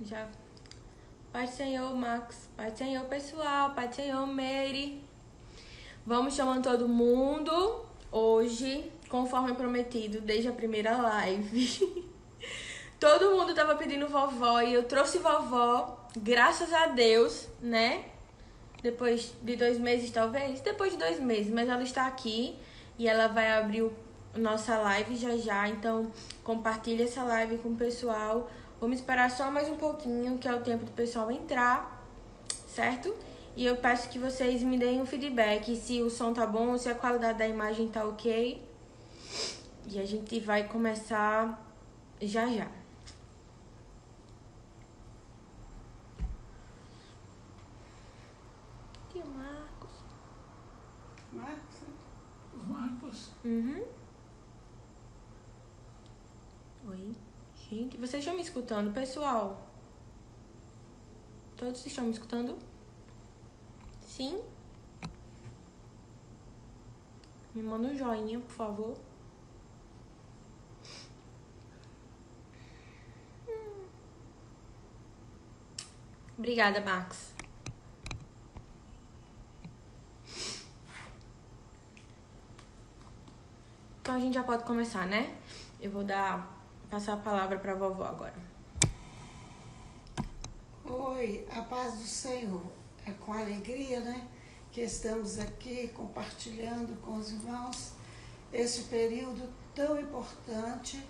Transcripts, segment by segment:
Já. Pai do Senhor, Max. Pai do Senhor, pessoal. Pai do Senhor, Mary. Vamos chamando todo mundo hoje, conforme prometido, desde a primeira live. Todo mundo tava pedindo vovó e eu trouxe vovó, graças a Deus, né? Depois de 2 meses, talvez. Depois de 2 meses, mas ela está aqui e ela vai abrir nossa live já. Então, compartilha essa live com o pessoal. Vamos esperar só mais um pouquinho, que é o tempo do pessoal entrar, certo? E eu peço que vocês me deem um feedback, se o som tá bom, se a qualidade da imagem tá ok. E a gente vai começar já. E o Marcos? Marcos? Uhum. Oi. Gente, vocês estão me escutando, pessoal? Todos estão me escutando? Sim? Me manda um joinha, por favor. Obrigada, Max. Então a gente já pode começar, né? Eu vou passar a palavra para a vovó agora. Oi, a paz do Senhor. É com alegria, né, que estamos aqui compartilhando com os irmãos esse período tão importante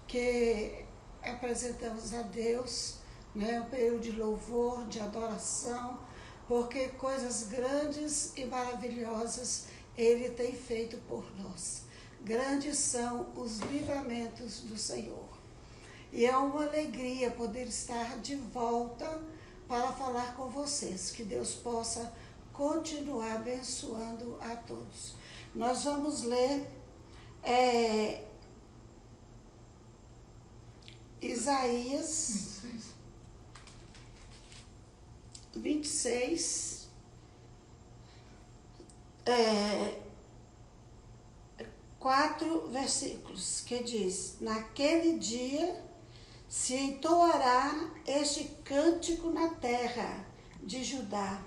que apresentamos a Deus, né, um período de louvor, de adoração, porque coisas grandes e maravilhosas Ele tem feito por nós. Grandes são os livramentos do Senhor. E é uma alegria poder estar de volta para falar com vocês. Que Deus possa continuar abençoando a todos. Nós vamos ler Isaías 26, 4 versículos, que diz: naquele dia se entoará este cântico na terra de Judá,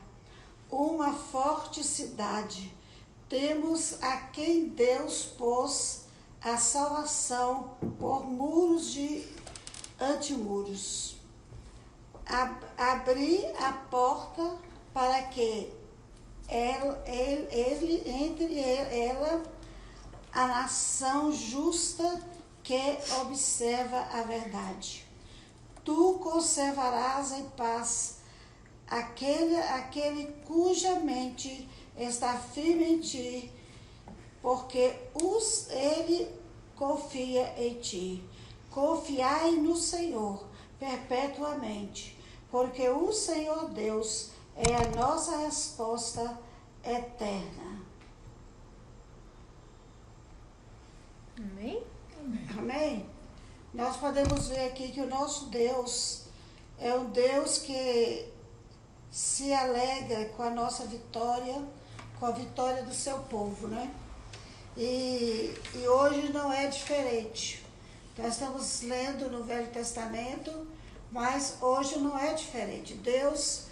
uma forte cidade. Temos a quem Deus pôs a salvação por muros de antimuros. Abri a porta para que ele entre ela a nação justa que observa a verdade. Tu conservarás em paz aquele cuja mente está firme em ti, porque ele confia em ti. Confiai no Senhor perpetuamente, porque o Senhor Deus é a nossa resposta eterna. Amém? Amém? Nós podemos ver aqui que o nosso Deus é um Deus que se alegra com a nossa vitória, com a vitória do seu povo, né? E hoje não é diferente. Nós estamos lendo no Velho Testamento, mas hoje não é diferente. Deus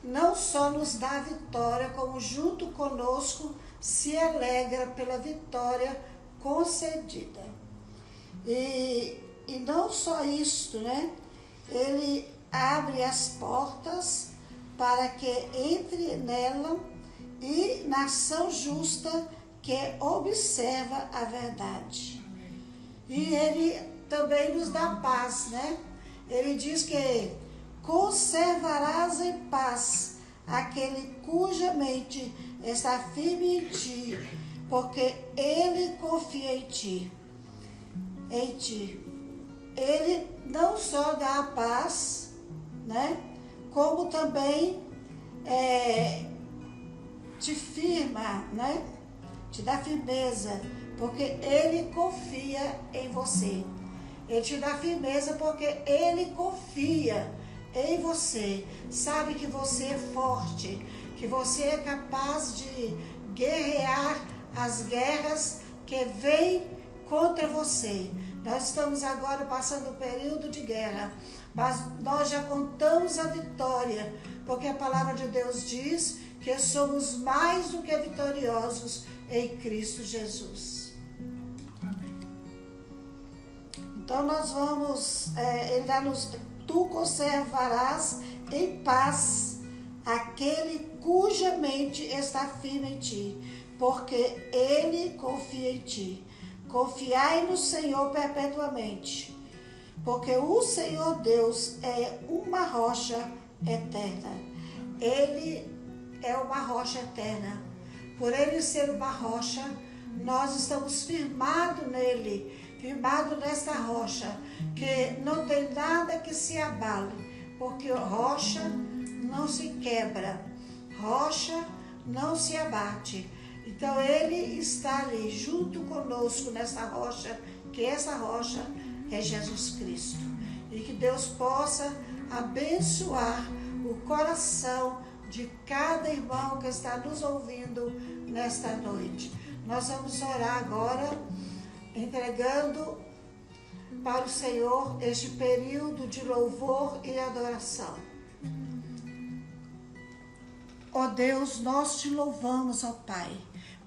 não só nos dá vitória, como junto conosco se alegra pela vitória concedida. E não só isto, né? Ele abre as portas para que entre nela e nação justa que observa a verdade. E ele também nos dá paz, né? Ele diz que conservarás em paz aquele cuja mente está firme em ti, porque ele confia em ti. Ele não só dá a paz, né? Como também te firma, né? Te dá firmeza, porque ele confia em você. Ele te dá firmeza porque ele confia em você. Sabe que você é forte, que você é capaz de guerrear as guerras que vêm contra você. Nós estamos agora passando um período de guerra, mas nós já contamos a vitória, porque a palavra de Deus diz que somos mais do que vitoriosos em Cristo Jesus. Então nós vamos, ele dá-nos, tu conservarás em paz aquele cuja mente está firme em ti, porque ele confia em ti. Confiai no Senhor perpetuamente, porque o Senhor Deus é uma rocha eterna. Ele é uma rocha eterna. Por ele ser uma rocha, nós estamos firmados nele, firmados nesta rocha, que não tem nada que se abale, porque rocha não se quebra, rocha não se abate. Então ele está ali junto conosco nessa rocha, que essa rocha é Jesus Cristo. E que Deus possa abençoar o coração de cada irmão que está nos ouvindo nesta noite. Nós vamos orar agora, entregando para o Senhor este período de louvor e adoração. Ó Deus, nós te louvamos, ó Pai,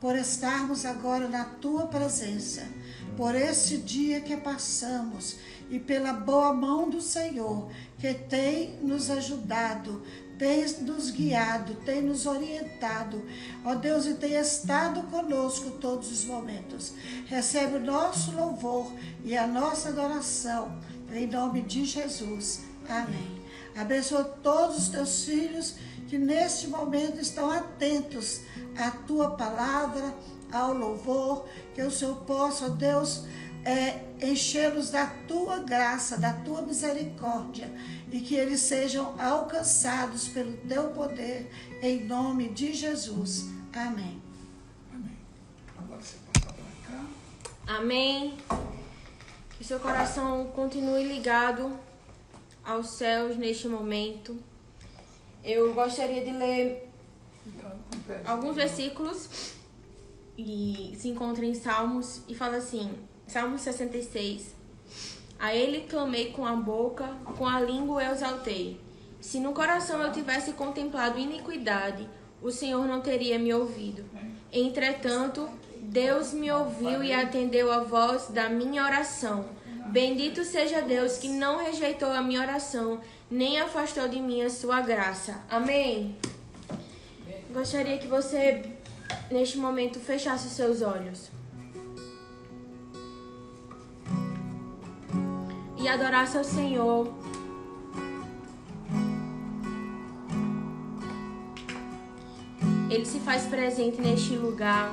por estarmos agora na Tua presença, por este dia que passamos e pela boa mão do Senhor, que tem nos ajudado, tem nos guiado, tem nos orientado, ó Deus, e tem estado conosco todos os momentos. Recebe o nosso louvor e a nossa adoração, em nome de Jesus. Amém. Abençoa todos os teus filhos que neste momento estão atentos à tua palavra, ao louvor, que o Senhor possa, ó Deus, enchê-los da tua graça, da tua misericórdia, e que eles sejam alcançados pelo teu poder, em nome de Jesus. Amém. Amém. Agora você passa para cá. Amém. Que seu coração continue ligado aos céus neste momento. Eu gostaria de ler alguns versículos e se encontra em Salmos e fala assim, Salmo 66. A ele clamei com a boca, com a língua eu exaltei. Se no coração eu tivesse contemplado iniquidade, o Senhor não teria me ouvido. Entretanto, Deus me ouviu e atendeu a voz da minha oração. Bendito seja Deus que não rejeitou a minha oração, nem afastou de mim a sua graça. Amém? Gostaria que você, neste momento, fechasse os seus olhos e adorasse ao Senhor. Ele se faz presente neste lugar.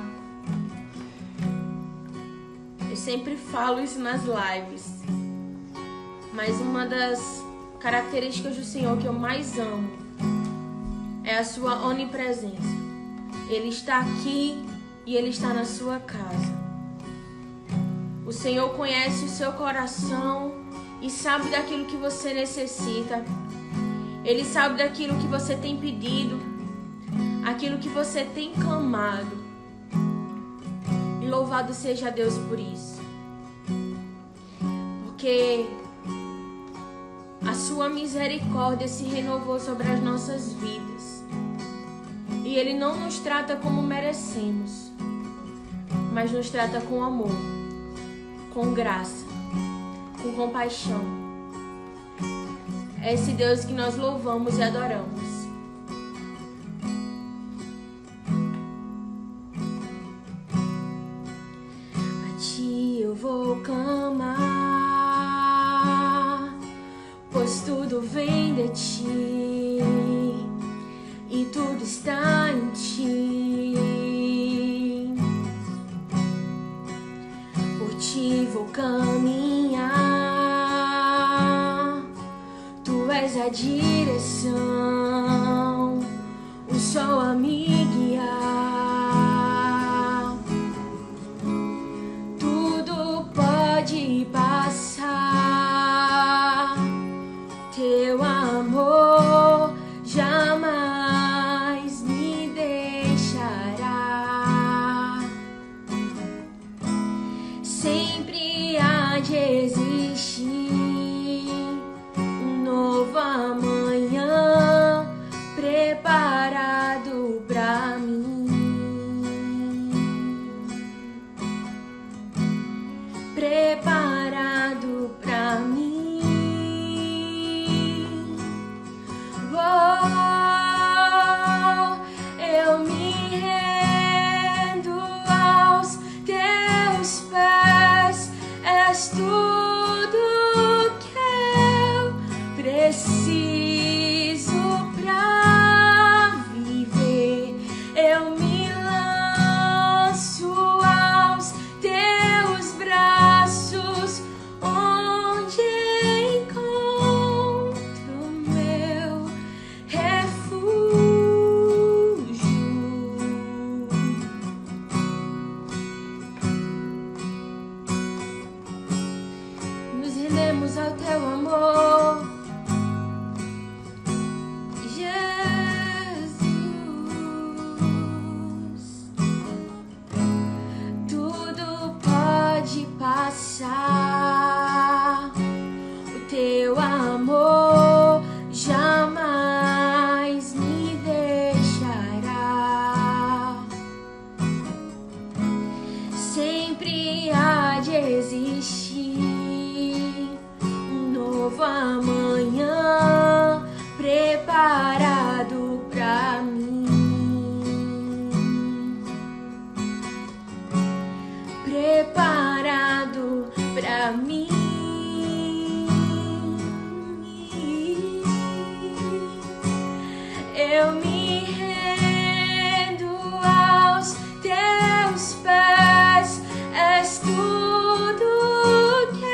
Eu sempre falo isso nas lives, mas uma das características do Senhor que eu mais amo é a sua onipresença. Ele está aqui e Ele está na sua casa. O Senhor conhece o seu coração e sabe daquilo que você necessita. Ele sabe daquilo que você tem pedido, aquilo que você tem clamado. E louvado seja Deus por isso. Porque a sua misericórdia se renovou sobre as nossas vidas. E Ele não nos trata como merecemos, mas nos trata com amor, com graça, com compaixão. É esse Deus que nós louvamos e adoramos. A Ti eu vou clamar, pois tudo vem de Ti e tudo está em Ti. Por Ti vou caminhar, Tu és a direção, o sol a me guiar. Tudo pode passar, Teu amor jamais me deixará. Sempre há de preciso pra viver. Eu me lanço aos teus braços, onde encontro meu refúgio. Nos rendemos ao teu amor, Jesus. Tudo pode passar, o teu amor jamais me deixará. Sempre há de existir um novo amanhã preparado pra mim, preparado pra mim. Eu me rendo aos teus pés, és tudo que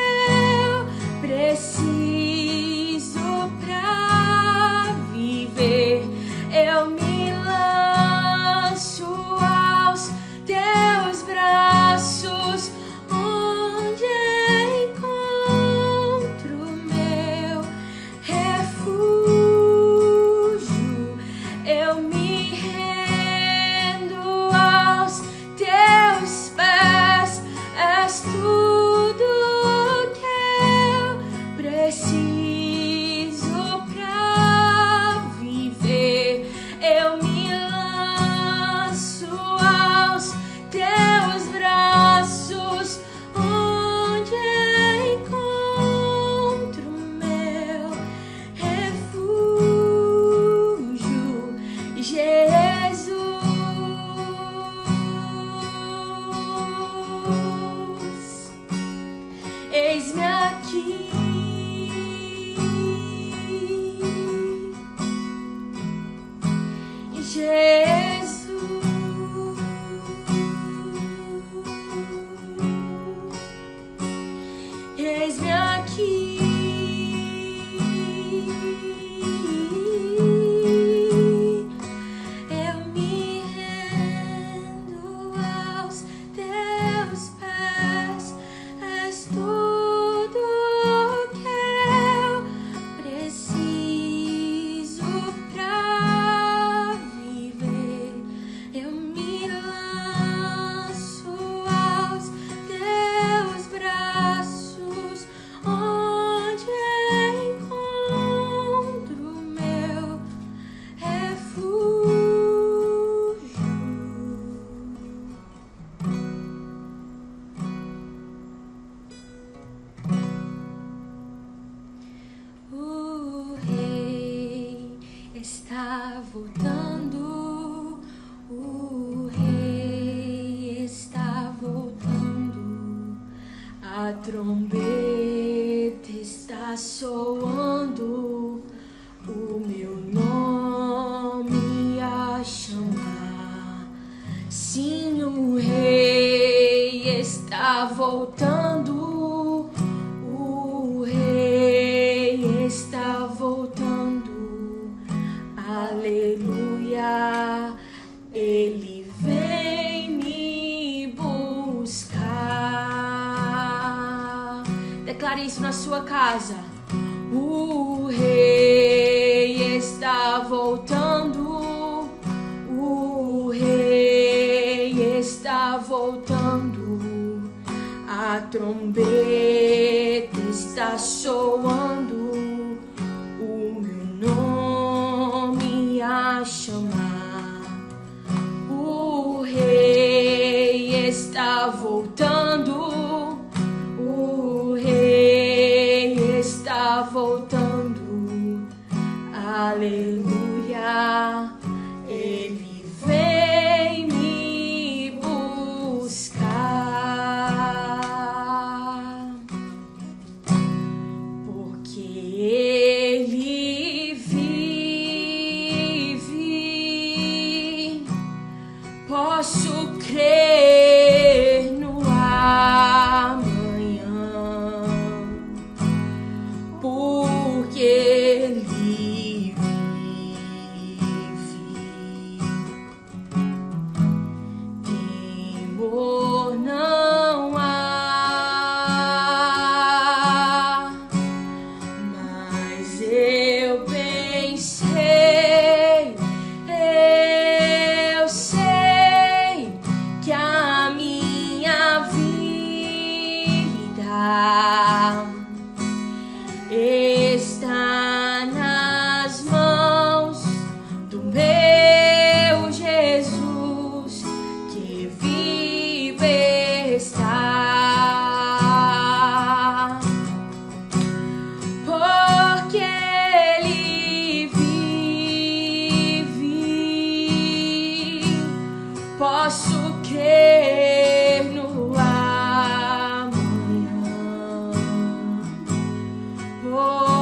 eu preciso pra viver. Eu me lanço aos teus braços, onde encontro meu refúgio. Eu me rendo aos teus pés, és tudo que eu preciso pra viver. Eu me lanço aos teus braços, onde encontro meu refúgio, Jesus. Eis-me aqui, Jesus. Eis-me aqui, eu me rendo aos teus pés, és tudo que eu preciso pra viver. Eu me lanço aos teus braços, onde encontro meu refúgio. O rei está voltando, o rei está voltando, a trombeta está soando, o meu nome a chamar. Sim, o rei está voltando, o rei está voltando, aleluia, ele vem me buscar. Declare isso na sua casa. O rei está voltando, o rei está voltando, a trombeta está soando, o meu nome a chamar. O rei está voltando, o rei está voltando, aleluia, ele vem me buscar, porque ele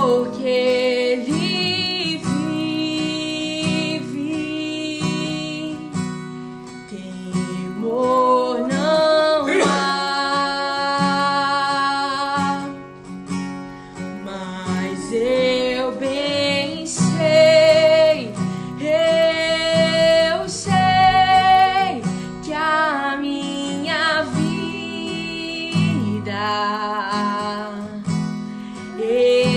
porque Ele vive, temor não há, mas eu bem sei, eu sei que a minha vida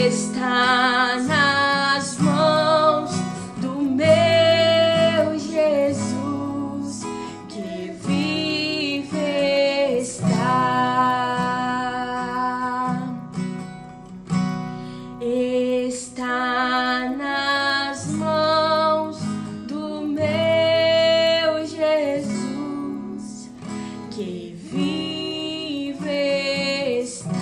está nas mãos do meu Jesus, que vive está nas mãos do meu Jesus, que vive está.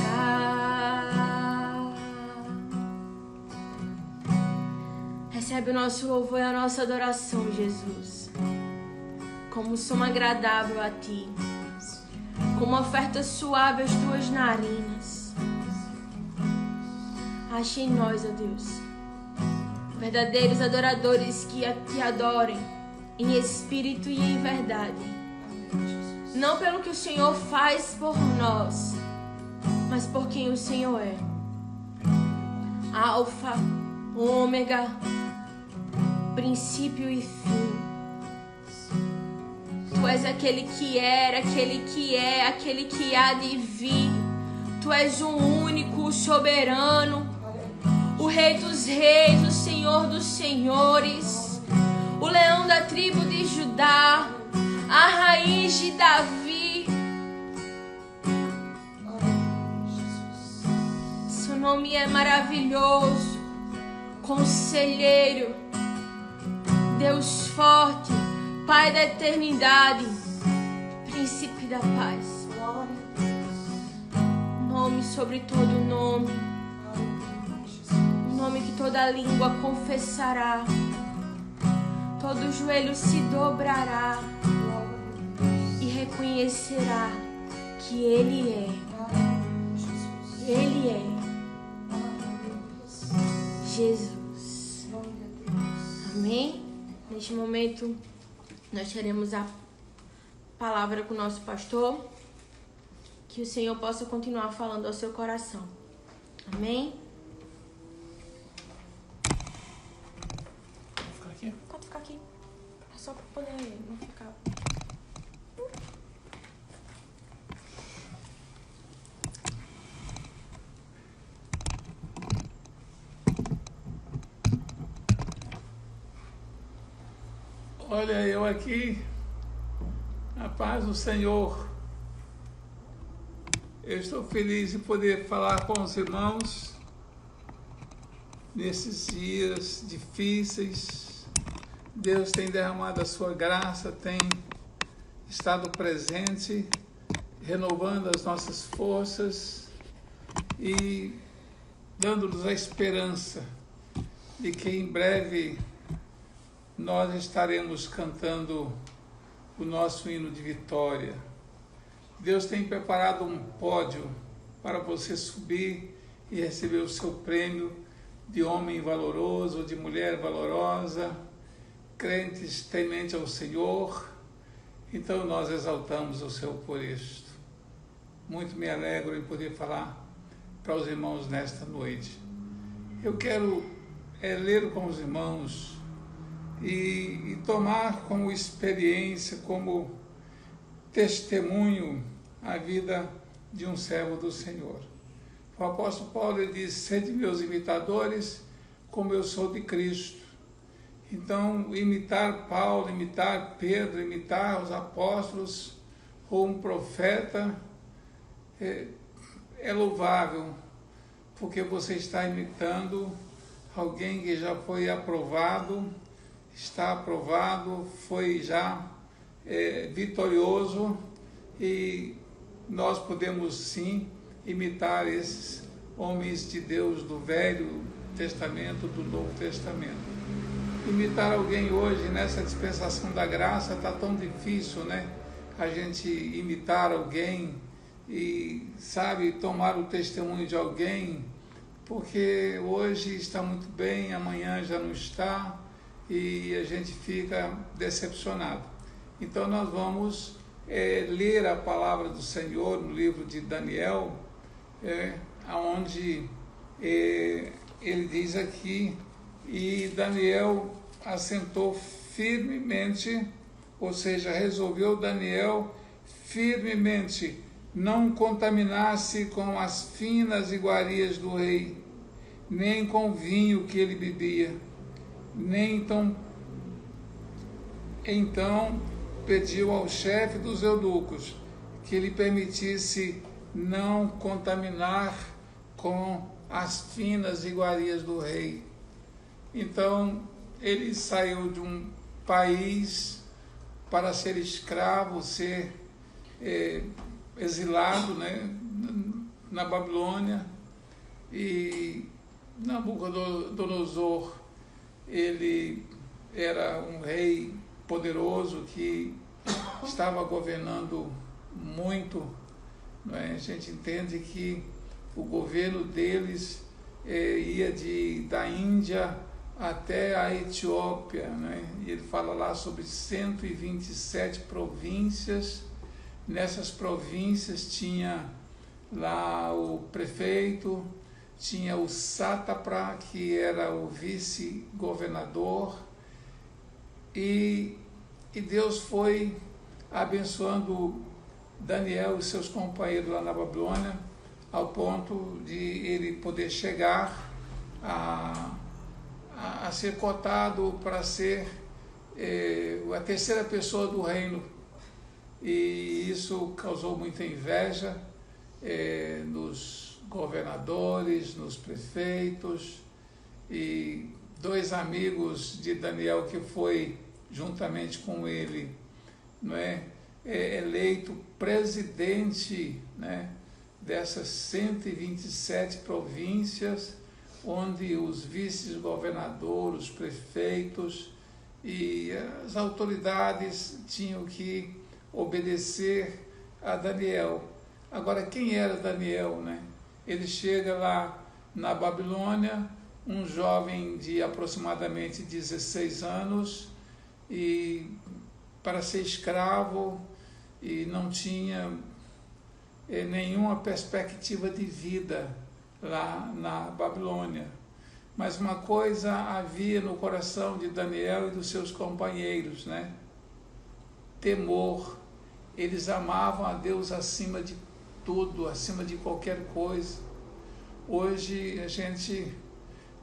Recebe o nosso louvor e a nossa adoração, Jesus, como som agradável a Ti, como oferta suave às Tuas narinas. Ache em nós, ó Deus, verdadeiros adoradores que Te adorem em espírito e em verdade. Não pelo que o Senhor faz por nós, mas por quem o Senhor é. Alfa, ômega, princípio e fim. Tu és aquele que era, aquele que é, aquele que há de vir. Tu és o único, o soberano, o Rei dos reis, o Senhor dos senhores, o leão da tribo de Judá, a raiz de Davi. Seu nome é maravilhoso, Conselheiro, Deus forte, Pai da eternidade, Príncipe da paz. Nome sobre todo nome, nome que toda língua confessará, todo joelho se dobrará e reconhecerá que Ele é Jesus. Amém? Neste momento nós teremos a palavra com o nosso pastor, que o Senhor possa continuar falando ao seu coração. Amém? Pode ficar aqui. É só para poder não ficar. Olha, eu aqui, a paz do Senhor. Eu estou feliz de poder falar com os irmãos nesses dias difíceis. Deus tem derramado a sua graça, tem estado presente, renovando as nossas forças e dando-nos a esperança de que em breve nós estaremos cantando o nosso hino de vitória. Deus tem preparado um pódio para você subir e receber o seu prêmio de homem valoroso, de mulher valorosa, crentes temente ao Senhor. Então nós exaltamos o Senhor por isto. Muito me alegro em poder falar para os irmãos nesta noite. Eu quero ler com os irmãos e tomar como experiência, como testemunho a vida de um servo do Senhor. O apóstolo Paulo ele diz: sede meus imitadores, como eu sou de Cristo. Então, imitar Paulo, imitar Pedro, imitar os apóstolos ou um profeta é louvável, porque você está imitando alguém que já foi aprovado, está aprovado, foi já vitorioso, e nós podemos sim imitar esses homens de Deus do Velho Testamento, do Novo Testamento. Imitar alguém hoje nessa dispensação da graça está tão difícil, né? A gente imitar alguém e, sabe, tomar o testemunho de alguém, porque hoje está muito bem, amanhã já não está, e a gente fica decepcionado. Então nós vamos ler a palavra do Senhor no livro de Daniel, onde ele diz aqui, e Daniel assentou firmemente, ou seja, resolveu Daniel firmemente não contaminar-se com as finas iguarias do rei, nem com o vinho que ele bebia, nem então pediu ao chefe dos eunucos que lhe permitisse não contaminar com as finas iguarias do rei. Então ele saiu de um país para ser escravo, ser exilado, né, na Babilônia, e Nabucodonosor, ele era um rei poderoso que estava governando muito, não é? A gente entende que o governo deles ia da Índia até a Etiópia, né? E ele fala lá sobre 127 províncias. Nessas províncias tinha lá o prefeito, tinha o sátrapa, que era o vice-governador, e Deus foi abençoando Daniel e seus companheiros lá na Babilônia, ao ponto de ele poder chegar a ser cotado para ser a terceira pessoa do reino. E isso causou muita inveja nos governadores, nos prefeitos, e 2 amigos de Daniel que foi juntamente com ele, não é, eleito presidente, né, dessas 127 províncias, onde os vice-governadores, os prefeitos e as autoridades tinham que obedecer a Daniel. Agora, quem era Daniel, né? Ele chega lá na Babilônia, um jovem de aproximadamente 16 anos, e para ser escravo, e não tinha nenhuma perspectiva de vida lá na Babilônia. Mas uma coisa havia no coração de Daniel e dos seus companheiros, né? Temor. Eles amavam a Deus acima de tudo, acima de qualquer coisa. Hoje a gente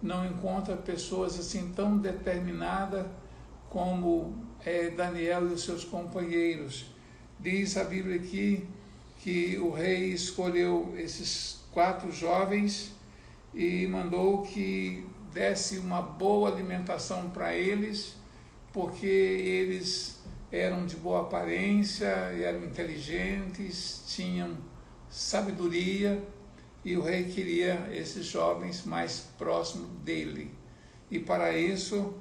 não encontra pessoas assim tão determinadas como Daniel e os seus companheiros. Diz a Bíblia aqui que o rei escolheu esses 4 jovens e mandou que desse uma boa alimentação para eles, porque eles eram de boa aparência, eram inteligentes, tinham sabedoria, e o rei queria esses jovens mais próximos dele. E para isso,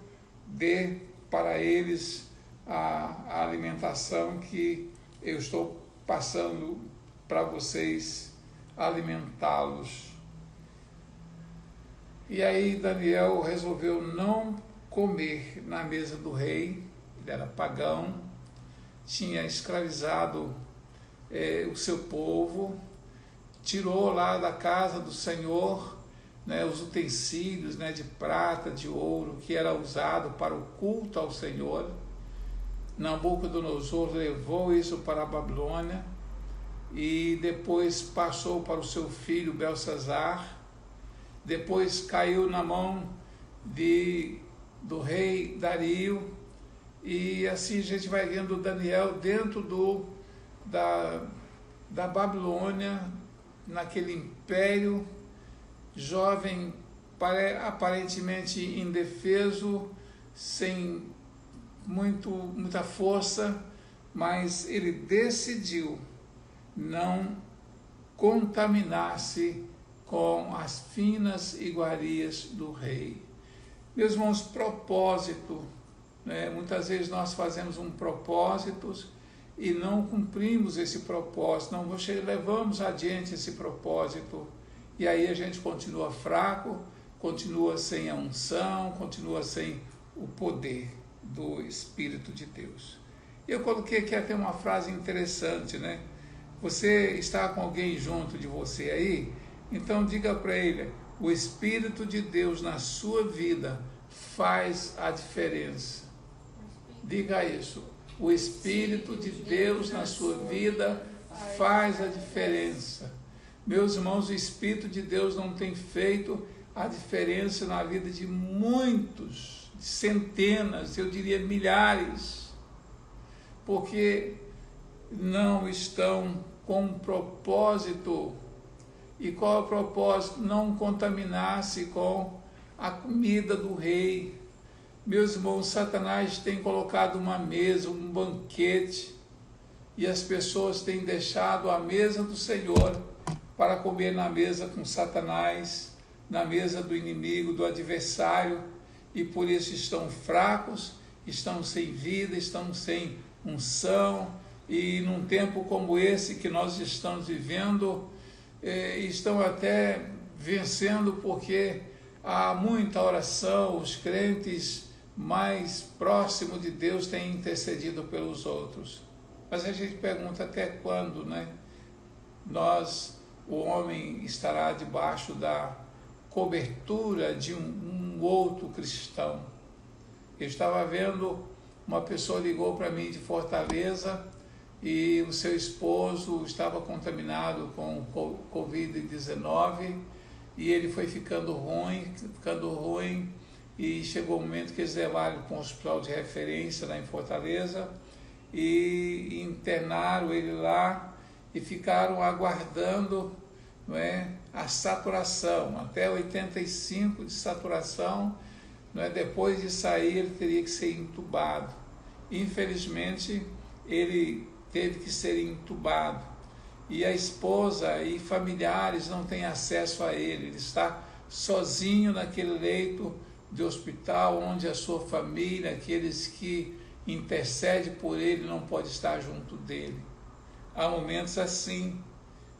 dê para eles a alimentação que eu estou passando para vocês, alimentá-los. E aí Daniel resolveu não comer na mesa do rei. Ele era pagão, tinha escravizado o seu povo, tirou lá da casa do Senhor, né, os utensílios, né, de prata, de ouro, que era usado para o culto ao Senhor. Nabucodonosor levou isso para a Babilônia e depois passou para o seu filho Belsazar, depois caiu na mão do rei Dario, e assim a gente vai vendo Daniel dentro da Babilônia, naquele império, jovem, aparentemente indefeso, sem muita força, mas ele decidiu não contaminar-se com as finas iguarias do rei. Meus irmãos, propósito, né? Muitas vezes nós fazemos um propósito e não cumprimos esse propósito, não levamos adiante esse propósito, E aí a gente continua fraco, continua sem a unção, continua sem o poder do Espírito de Deus. Eu coloquei aqui até uma frase interessante, né? Você está com alguém junto de você aí? Então diga para ele, o Espírito de Deus na sua vida faz a diferença. Diga isso, o Espírito de Deus na sua vida faz a diferença. Meus irmãos, o Espírito de Deus não tem feito a diferença na vida de muitos, de centenas, eu diria milhares, porque não estão com um propósito. E qual é o propósito? Não contaminar-se com a comida do rei. Meus irmãos, Satanás tem colocado uma mesa, um banquete, e as pessoas têm deixado a mesa do Senhor para comer na mesa com Satanás, na mesa do inimigo, do adversário, e por isso estão fracos, estão sem vida, estão sem unção, e num tempo como esse que nós estamos vivendo, estão até vencendo porque há muita oração, os crentes mais próximos de Deus têm intercedido pelos outros. Mas a gente pergunta até quando, né? O homem estará debaixo da cobertura de um outro cristão. Eu estava vendo, uma pessoa ligou para mim de Fortaleza e o seu esposo estava contaminado com Covid-19 e ele foi ficando ruim e chegou o momento que eles levaram para um hospital de referência lá em Fortaleza e internaram ele lá e ficaram aguardando, não é, a saturação, até 85 de saturação, não é, depois de sair ele teria que ser entubado. Infelizmente ele teve que ser entubado e a esposa e familiares não têm acesso a ele, ele está sozinho naquele leito de hospital onde a sua família, aqueles que intercedem por ele, não pode estar junto dele. Há momentos assim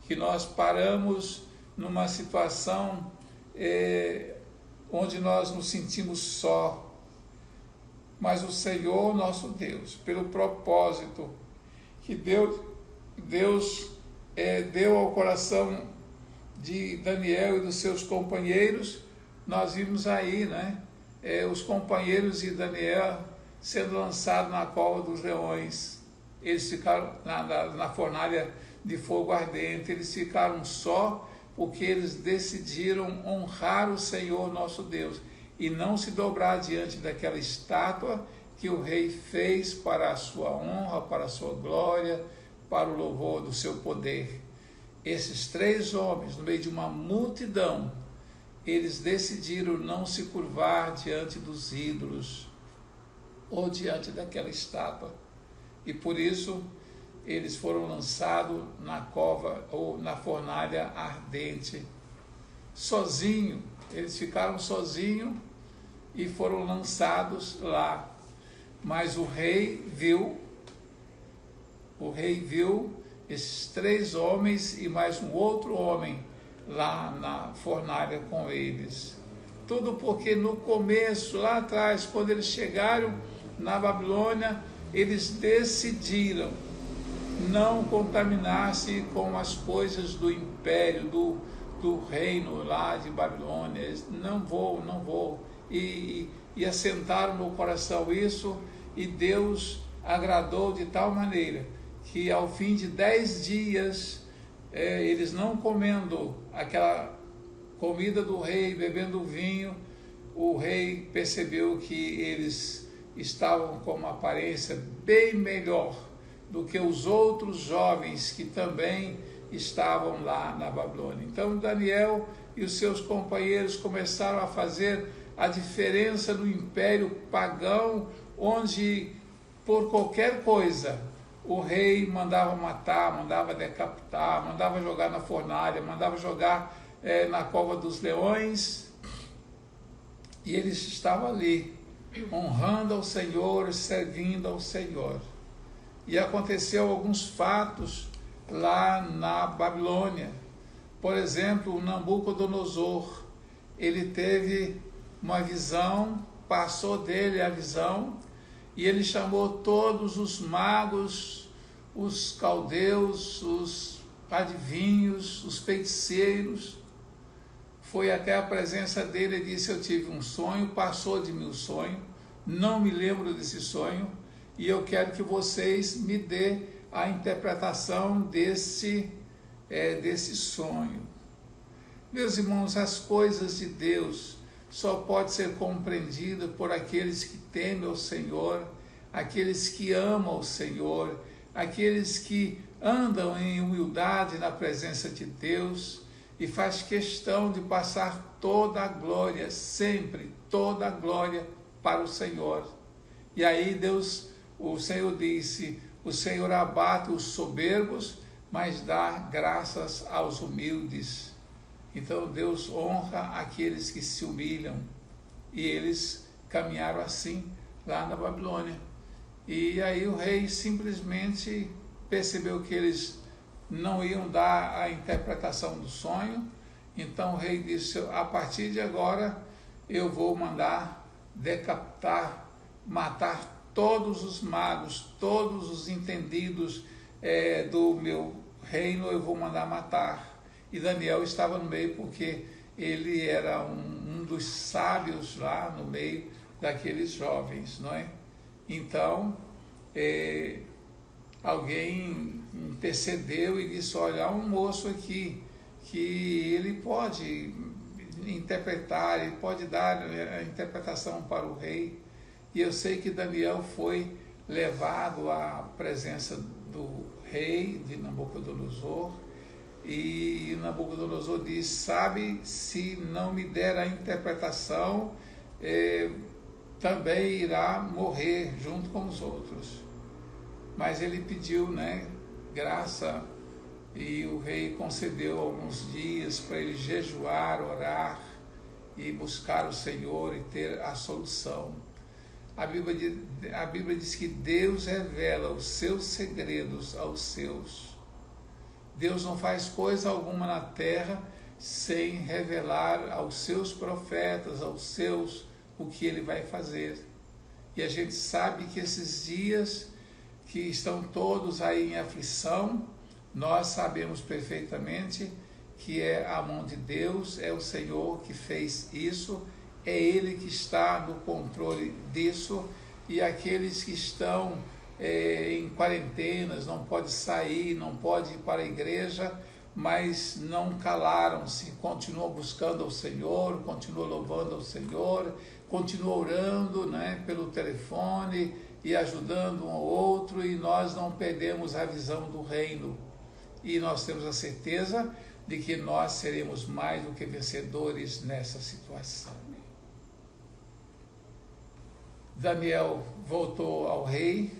que nós paramos numa situação onde nós nos sentimos só, mas o Senhor nosso Deus, pelo propósito que Deus deu ao coração de Daniel e dos seus companheiros, nós vimos aí, né, os companheiros de Daniel sendo lançados na cova dos leões. Eles ficaram na fornalha de fogo ardente, eles ficaram só porque eles decidiram honrar o Senhor nosso Deus e não se dobrar diante daquela estátua que o rei fez para a sua honra, para a sua glória, para o louvor do seu poder. Esses 3 homens, no meio de uma multidão, eles decidiram não se curvar diante dos ídolos ou diante daquela estátua. E por isso eles foram lançados na cova ou na fornalha ardente, sozinhos. Eles ficaram sozinhos e foram lançados lá. Mas o rei viu esses 3 homens e mais um outro homem lá na fornalha com eles. Tudo porque no começo, lá atrás, quando eles chegaram na Babilônia, eles decidiram não contaminar-se com as coisas do império, do reino lá de Babilônia. Eles, não vou. E assentaram no coração isso, e Deus agradou de tal maneira que ao fim de 10 dias, eles não comendo aquela comida do rei, bebendo vinho, o rei percebeu que eles estavam com uma aparência bem melhor do que os outros jovens que também estavam lá na Babilônia. Então Daniel e os seus companheiros começaram a fazer a diferença no império pagão, onde por qualquer coisa o rei mandava matar, mandava decapitar, mandava jogar na fornalha, mandava jogar na cova dos leões, e eles estavam ali honrando ao Senhor, servindo ao Senhor. E aconteceu alguns fatos lá na Babilônia, Por exemplo, o Nabucodonosor, ele teve uma visão, passou dele a visão, e ele chamou todos os magos, os caldeus, os adivinhos, os feiticeiros, foi até a presença dele e disse: eu tive um sonho, passou de mim o sonho, não me lembro desse sonho, e eu quero que vocês me dê a interpretação desse sonho. Meus irmãos, as coisas de Deus só podem ser compreendidas por aqueles que temem o Senhor, aqueles que amam o Senhor, aqueles que andam em humildade na presença de Deus e faz questão de passar toda a glória, sempre toda a glória para o Senhor. E aí o Senhor disse: o Senhor abate os soberbos, mas dá graças aos humildes. Então Deus honra aqueles que se humilham, e eles caminharam assim lá na Babilônia. E aí o rei simplesmente percebeu que eles não iam dar a interpretação do sonho. Então o rei disse: a partir de agora eu vou mandar decapitar, matar todos os magos, todos os entendidos do meu reino, eu vou mandar matar. E Daniel estava no meio, porque ele era um dos sábios lá no meio daqueles jovens, não é? Então, alguém intercedeu e disse: olha, há um moço aqui que ele pode interpretar, ele pode dar a interpretação para o rei. E eu sei que Daniel foi levado à presença do rei de Nabucodonosor, e Nabucodonosor disse: sabe, se não me der a interpretação, também irá morrer junto com os outros. Mas ele pediu, graça, e o rei concedeu alguns dias para ele jejuar, orar e buscar o Senhor e ter a solução. A Bíblia diz que Deus revela os seus segredos aos seus. Deus não faz coisa alguma na terra sem revelar aos seus profetas, aos seus, o que ele vai fazer. E a gente sabe que esses dias que estão todos aí em aflição, nós sabemos perfeitamente que é a mão de Deus, é o Senhor que fez isso, é Ele que está no controle disso, e aqueles que estão em quarentenas, não pode sair, não pode ir para a igreja, mas não calaram-se, continuam buscando ao Senhor, continuam louvando ao Senhor, continuam orando pelo telefone e ajudando um ao outro, e nós não perdemos a visão do reino. E nós temos a certeza de que nós seremos mais do que vencedores nessa situação. Daniel voltou ao rei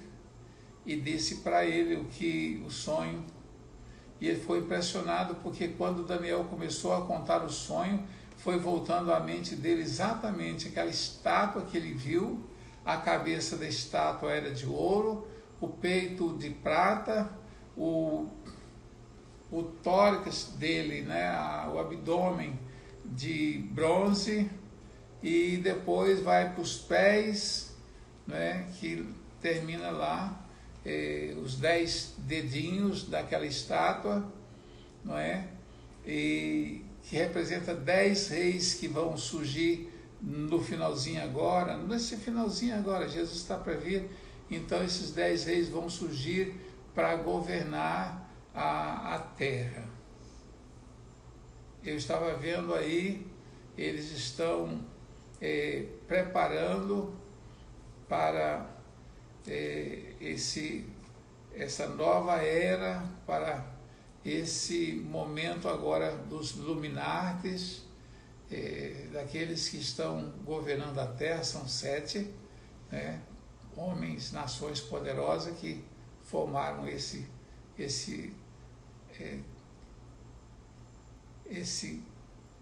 e disse para ele o sonho. E ele foi impressionado, porque quando Daniel começou a contar o sonho, foi voltando à mente dele exatamente aquela estátua que ele viu. A cabeça da estátua era de ouro, o peito de prata, o tórax dele, o abdômen de bronze, e depois vai para os pés, que termina lá, os 10 dedinhos daquela estátua, e que representa 10 reis que vão surgir no finalzinho agora. Nesse finalzinho agora, Jesus está para vir, então esses 10 reis vão surgir para governar a terra. Eu estava vendo aí, eles estão preparando para essa nova era, para esse momento agora dos luminares, daqueles que estão governando a terra. São 7 homens, nações poderosas que formaram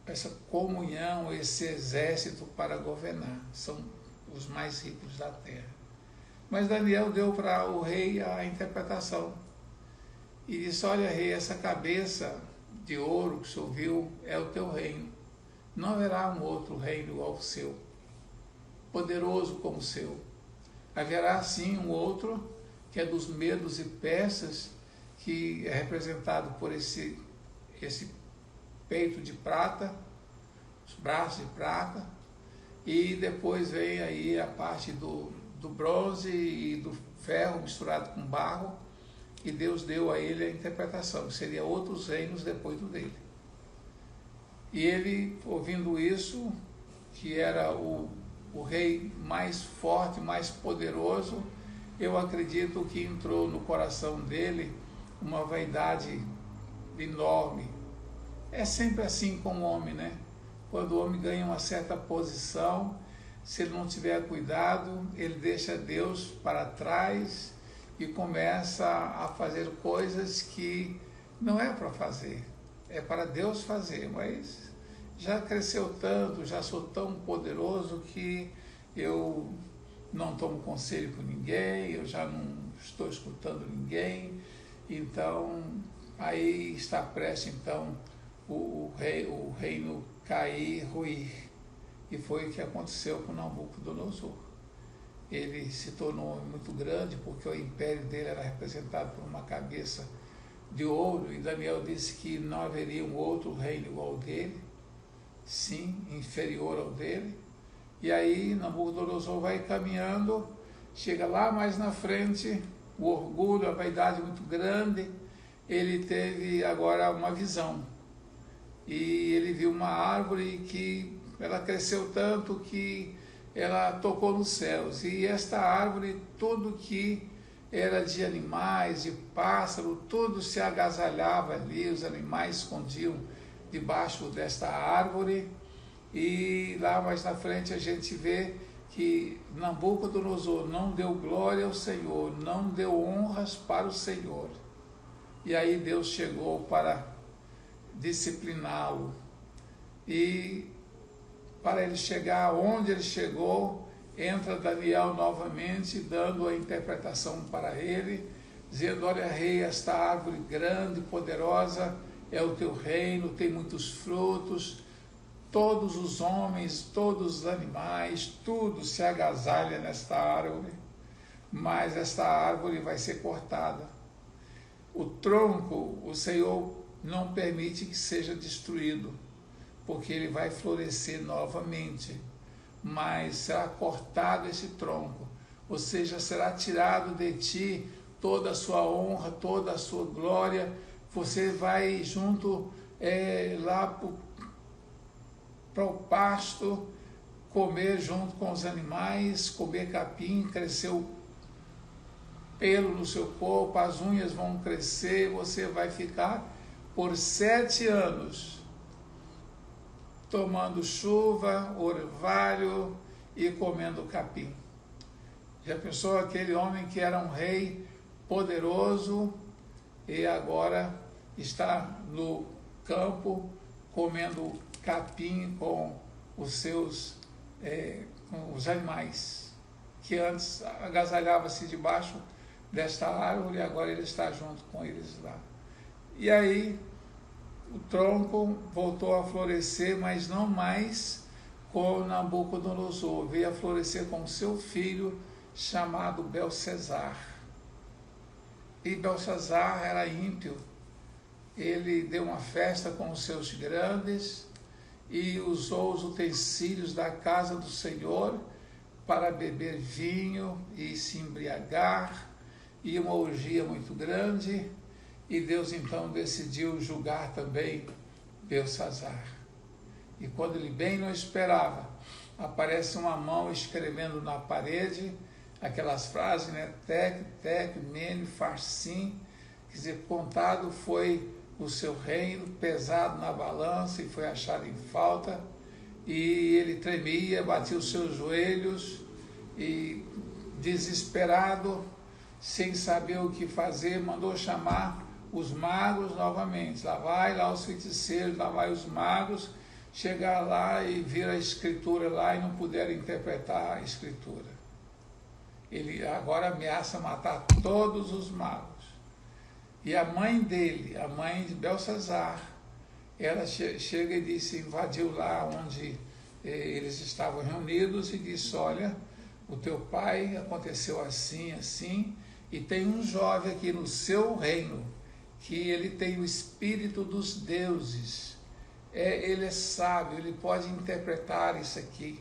essa comunhão, esse exército para governar. São os mais ricos da terra. Mas Daniel deu para o rei a interpretação e disse: olha, rei, essa cabeça de ouro que o Senhor viu é o teu reino. Não haverá um outro reino igual ao seu, poderoso como o seu. Haverá sim um outro, que é dos medos e persas, que é representado por esse peito de prata, os braços de prata, e depois vem aí a parte do bronze e do ferro misturado com barro, e Deus deu a ele a interpretação, que seria outros reinos depois do dele. E ele, ouvindo isso, que era o rei mais forte, mais poderoso, eu acredito que entrou no coração dele uma vaidade enorme. É sempre assim com o homem, né? Quando o homem ganha uma certa posição, se ele não tiver cuidado, ele deixa Deus para trás e começa a fazer coisas que não é para fazer, é para Deus fazer, mas já cresceu tanto, já sou tão poderoso que eu não tomo conselho com ninguém, eu já não estou escutando ninguém, então aí está prestes então o reino cair, ruir, e foi o que aconteceu com Nabucodonosor. Ele se tornou muito grande porque o império dele era representado por uma cabeça de ouro, e Daniel disse que não haveria um outro reino igual ao dele, sim, inferior ao dele. E aí Nabucodonosor vai caminhando, chega lá mais na frente, o orgulho, a vaidade muito grande, ele teve agora uma visão, e ele viu uma árvore que ela cresceu tanto que ela tocou nos céus, e esta árvore, tudo que era de animais, de pássaro, tudo se agasalhava ali, os animais escondiam debaixo desta árvore. E lá mais na frente a gente vê que Nabucodonosor não deu glória ao Senhor, não deu honras para o Senhor. E aí Deus chegou para discipliná-lo, e para ele chegar onde ele chegou, entra Daniel novamente, dando a interpretação para ele, dizendo: olha, rei, esta árvore grande, poderosa, é o teu reino, tem muitos frutos, todos os homens, todos os animais, tudo se agasalha nesta árvore, mas esta árvore vai ser cortada. O tronco, o Senhor não permite que seja destruído, porque ele vai florescer novamente, mas será cortado esse tronco, ou seja, será tirado de ti toda a sua honra, toda a sua glória. Você vai junto lá para o pasto, comer junto com os animais, comer capim, crescer o pelo no seu corpo, as unhas vão crescer, você vai ficar por 7 anos tomando chuva, orvalho e comendo capim. Já pensou aquele homem que era um rei poderoso e agora está no campo comendo capim com os seus com os animais, que antes agasalhava-se debaixo desta árvore, e agora ele está junto com eles lá. E aí o tronco voltou a florescer, mas não mais com Nabucodonosor, veio a florescer com seu filho chamado Belsazar. E Belsazar era ímpio, ele deu uma festa com os seus grandes e usou os utensílios da casa do Senhor para beber vinho e se embriagar, e uma orgia muito grande. E Deus então decidiu julgar também Belsazar. E quando ele bem não esperava, aparece uma mão escrevendo na parede aquelas frases, né? Tec, tec, mene, farsim. Quer dizer, contado foi o seu reino, pesado na balança, e foi achado em falta. E ele tremia, batia os seus joelhos e, desesperado, sem saber o que fazer, mandou chamar os magos novamente. Lá vai lá os feiticeiros, lá vai os magos, chegar lá e vir a escritura lá e não puderam interpretar a escritura. Ele agora ameaça matar todos os magos. E a mãe dele, a mãe de Belsazar, ela chega e disse, invadiu lá onde eles estavam reunidos e disse, olha, o teu pai aconteceu assim, assim, e tem um jovem aqui no seu reino, que ele tem o espírito dos deuses, ele é sábio, ele pode interpretar isso aqui.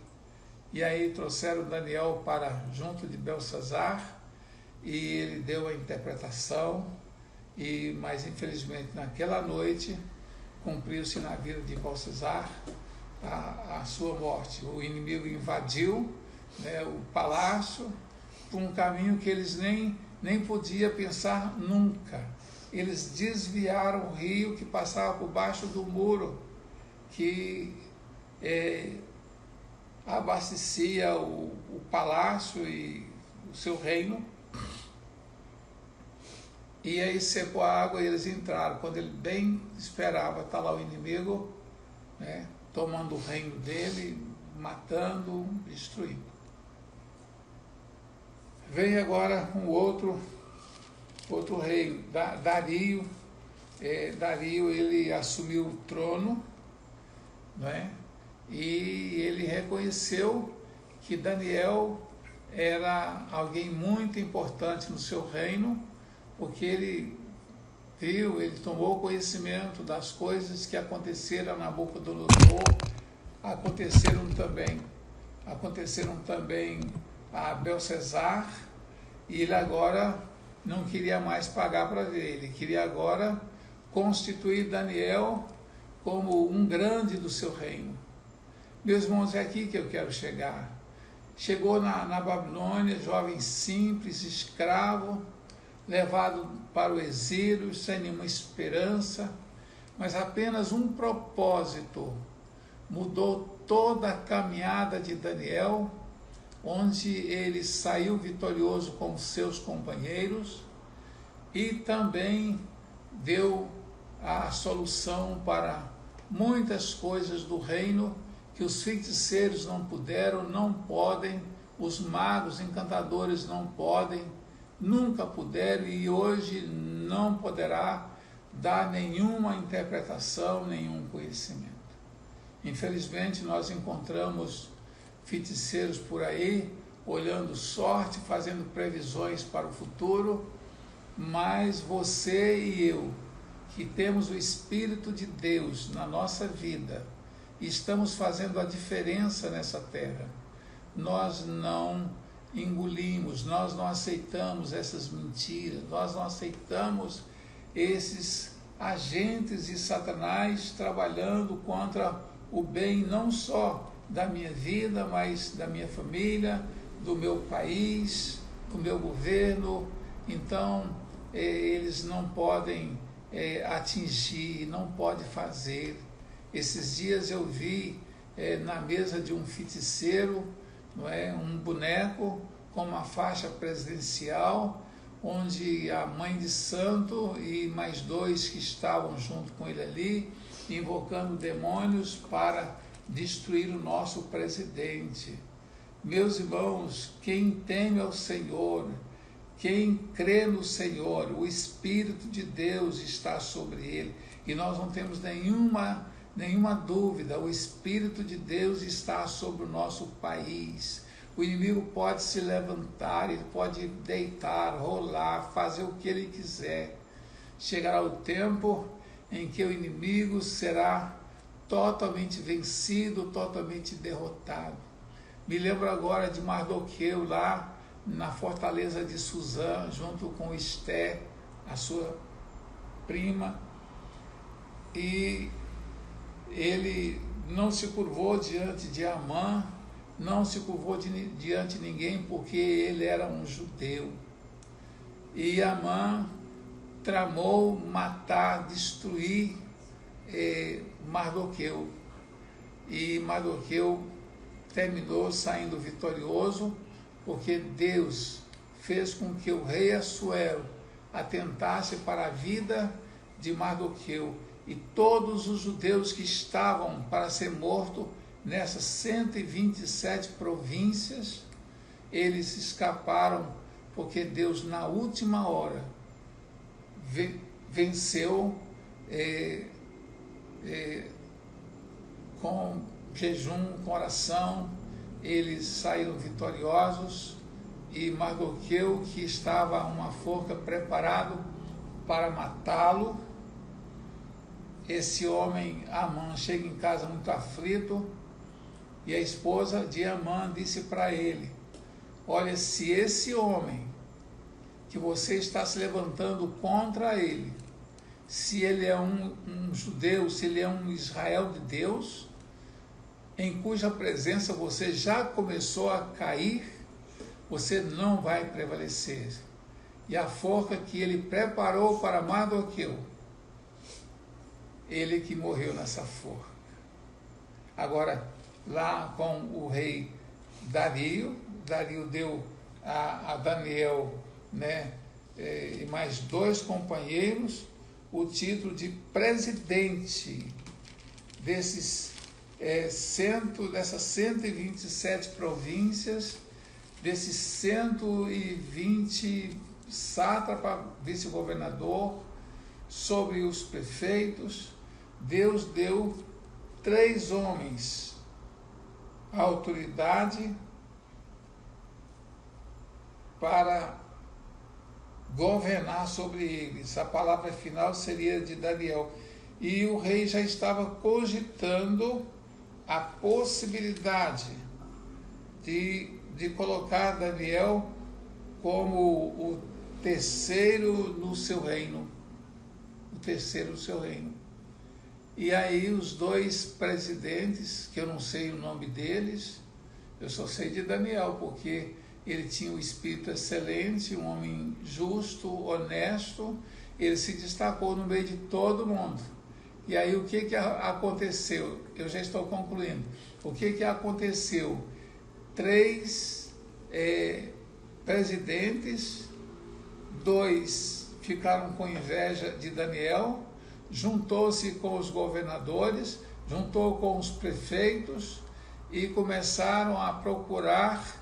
E aí trouxeram Daniel para junto de Belsazar, e ele deu a interpretação, mas infelizmente naquela noite cumpriu-se na vida de Belsazar a sua morte. O inimigo invadiu, né, o palácio por um caminho que eles nem podiam pensar nunca. Eles desviaram o rio que passava por baixo do muro, que abastecia o palácio e o seu reino. E aí secou a água e eles entraram. Quando ele bem esperava, está lá o inimigo, né, tomando o reino dele, matando, destruindo. Vem agora um outro rei, Dario. Dario, ele assumiu o trono, né, e ele reconheceu que Daniel era alguém muito importante no seu reino, porque ele viu, ele tomou conhecimento das coisas que aconteceram na Nabucodonosor, aconteceram também a Belsazar, e ele agora não queria mais pagar para ver, ele queria agora constituir Daniel como um grande do seu reino. Meus irmãos, é aqui que eu quero chegar. Chegou na Babilônia, jovem simples, escravo, levado para o exílio, sem nenhuma esperança, mas apenas um propósito mudou toda a caminhada de Daniel, onde ele saiu vitorioso com seus companheiros e também deu a solução para muitas coisas do reino que os feiticeiros não puderam, não podem, os magos, encantadores não podem, nunca puderam e hoje não poderá dar nenhuma interpretação, nenhum conhecimento. Infelizmente, nós encontramos feiticeiros por aí, olhando sorte, fazendo previsões para o futuro, mas você e eu, que temos o Espírito de Deus na nossa vida, estamos fazendo a diferença nessa terra. Nós não engolimos, nós não aceitamos essas mentiras, nós não aceitamos esses agentes de Satanás trabalhando contra o bem não só da minha vida, mas da minha família, do meu país, do meu governo. Então, eles não podem atingir, não podem fazer. Esses dias eu vi na mesa de um feiticeiro, não é, um boneco com uma faixa presidencial, onde a mãe de santo e mais dois que estavam junto com ele ali, invocando demônios para destruir o nosso presidente. Meus irmãos, quem teme ao Senhor, quem crê no Senhor, o Espírito de Deus está sobre ele, e nós não temos nenhuma dúvida, o Espírito de Deus está sobre o nosso país. O inimigo pode se levantar, ele pode deitar, rolar, fazer o que ele quiser. Chegará o tempo em que o inimigo será totalmente vencido, totalmente derrotado. Me lembro agora de Mardoqueu lá na fortaleza de Suzã, junto com Esté, a sua prima, e ele não se curvou diante de Amã, não se curvou diante de ninguém, porque ele era um judeu. E Amã tramou matar, destruir Mardoqueu. E Mardoqueu terminou saindo vitorioso, porque Deus fez com que o rei Assuero atentasse para a vida de Mardoqueu. E todos os judeus que estavam para ser mortos nessas 127 províncias, eles escaparam, porque Deus, na última hora, venceu com jejum, com oração, eles saíram vitoriosos, e Mardoqueu, que estava uma forca preparado para matá-lo, esse homem, Amã, chega em casa muito aflito, e a esposa de Amã disse para ele: olha, se esse homem que você está se levantando contra ele, se ele é um judeu, se ele é um Israel de Deus, em cuja presença você já começou a cair, você não vai prevalecer. E a forca que ele preparou para Mardoqueu, ele que morreu nessa forca. Agora, lá com o rei Dario deu a Daniel, né, e mais 2 companheiros, o título de presidente dessas 127 províncias, desses 120 sátrapa, vice-governador, sobre os prefeitos. Deus deu 3 homens a autoridade para governar sobre eles. A palavra final seria de Daniel. E o rei já estava cogitando a possibilidade de colocar Daniel como o terceiro no seu reino. O terceiro no seu reino. E aí os 2 presidentes, que eu não sei o nome deles, eu só sei de Daniel, porque ele tinha um espírito excelente, um homem justo, honesto, ele se destacou no meio de todo mundo. E aí o que aconteceu? Eu já estou concluindo. O que aconteceu? 3 presidentes, 2 ficaram com inveja de Daniel, juntou-se com os governadores, juntou com os prefeitos e começaram a procurar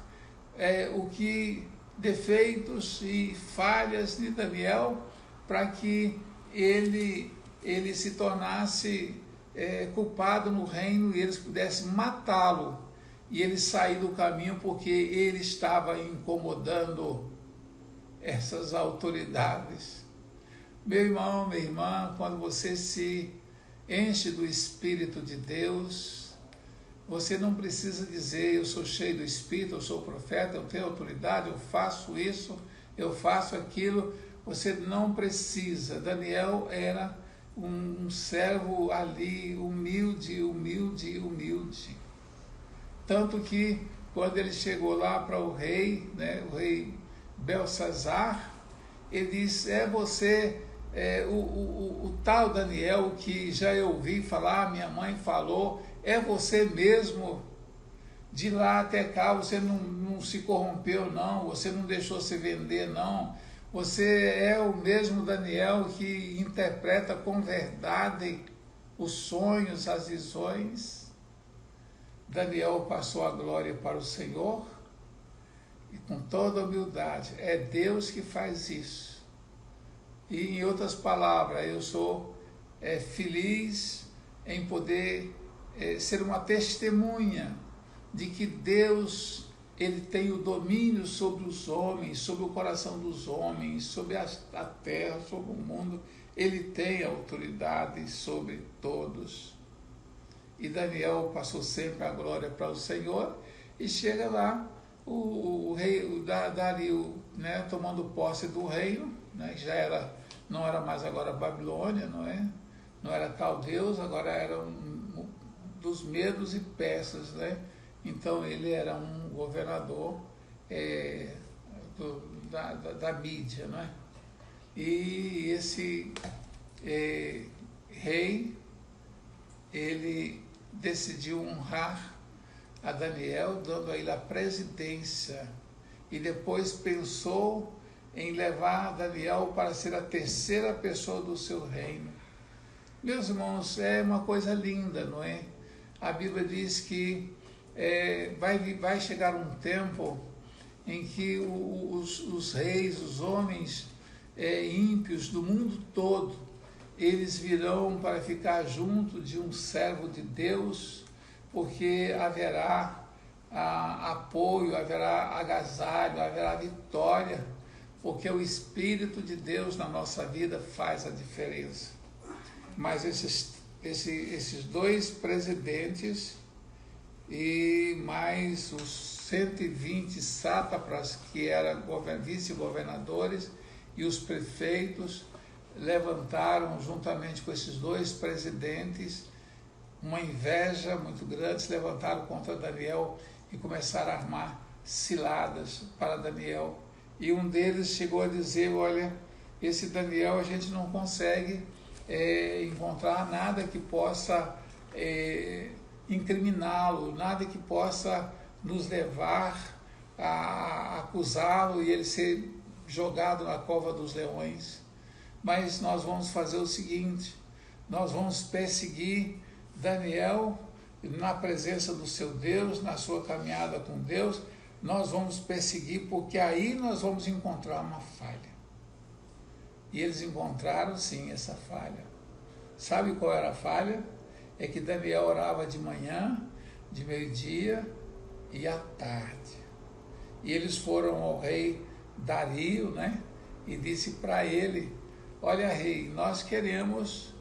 defeitos e falhas de Daniel, para que ele se tornasse culpado no reino e eles pudessem matá-lo, e ele sair do caminho, porque ele estava incomodando essas autoridades. Meu irmão, minha irmã, quando você se enche do Espírito de Deus, você não precisa dizer: eu sou cheio do Espírito, eu sou profeta, eu tenho autoridade, eu faço isso, eu faço aquilo. Você não precisa. Daniel era um servo ali, humilde. Tanto que, quando ele chegou lá para o rei, né, o rei Belsazar, ele disse: você, o tal Daniel que já eu ouvi falar, minha mãe falou, é você mesmo? De lá até cá você não se corrompeu, não, você não deixou se vender, não. Você é o mesmo Daniel que interpreta com verdade os sonhos, as visões. Daniel passou a glória para o Senhor, e com toda humildade, é Deus que faz isso. E em outras palavras, eu sou feliz em poder ser uma testemunha de que Deus, ele tem o domínio sobre os homens, sobre o coração dos homens, sobre a terra, sobre o mundo. Ele tem autoridade sobre todos. E Daniel passou sempre a glória para o Senhor, e chega lá o rei Dario, né, tomando posse do reino, né, não era mais agora Babilônia, não era caldeus, agora era dos medos e persas, né? Então ele era um governador da Mídia, né? E esse rei, ele decidiu honrar a Daniel, dando a ele a presidência, e depois pensou em levar Daniel para ser a terceira pessoa do seu reino. Meus irmãos, é uma coisa linda, não é? A Bíblia diz que vai chegar um tempo em que os reis, os homens ímpios do mundo todo, eles virão para ficar junto de um servo de Deus, porque haverá apoio, haverá agasalho, haverá vitória, porque o Espírito de Deus na nossa vida faz a diferença. Mas esses dois presidentes e mais os 120 sátrapas, que eram vice-governadores, e os prefeitos, levantaram, juntamente com esses dois presidentes, uma inveja muito grande, se levantaram contra Daniel e começaram a armar ciladas para Daniel. E um deles chegou a dizer: olha, esse Daniel a gente não consegue encontrar nada que possa incriminá-lo, nada que possa nos levar a acusá-lo e ele ser jogado na cova dos leões. Mas nós vamos fazer o seguinte: nós vamos perseguir Daniel na presença do seu Deus, na sua caminhada com Deus. Nós vamos perseguir, porque aí nós vamos encontrar uma falha. E eles encontraram sim essa falha. Sabe qual era a falha? É que Daniel orava de manhã, de meio-dia e à tarde. E eles foram ao rei Dario, e disse para ele: olha, rei, nós queremos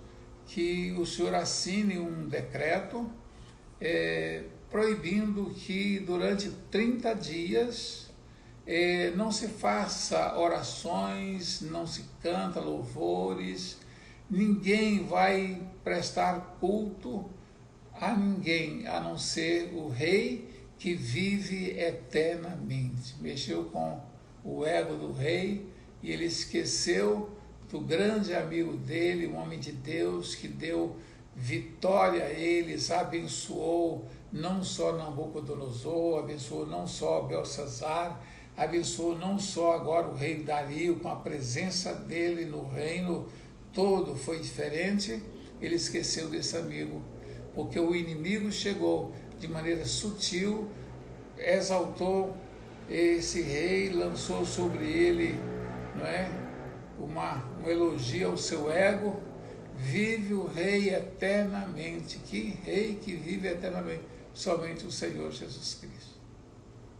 que o senhor assine um decreto proibindo que durante 30 dias não se faça orações, não se canta louvores, ninguém vai prestar culto a ninguém, a não ser o rei que vive eternamente. Mexeu com o ego do rei e ele esqueceu do grande amigo dele, um homem de Deus que deu vitória a eles, abençoou não só Nabucodonosor, abençoou não só Belsazar, abençoou não só agora o rei Dario, com a presença dele no reino todo foi diferente. Ele esqueceu desse amigo, porque o inimigo chegou de maneira sutil, exaltou esse rei, lançou sobre ele, um elogio ao seu ego. Vive o rei eternamente. Que rei que vive eternamente? Somente o Senhor Jesus Cristo,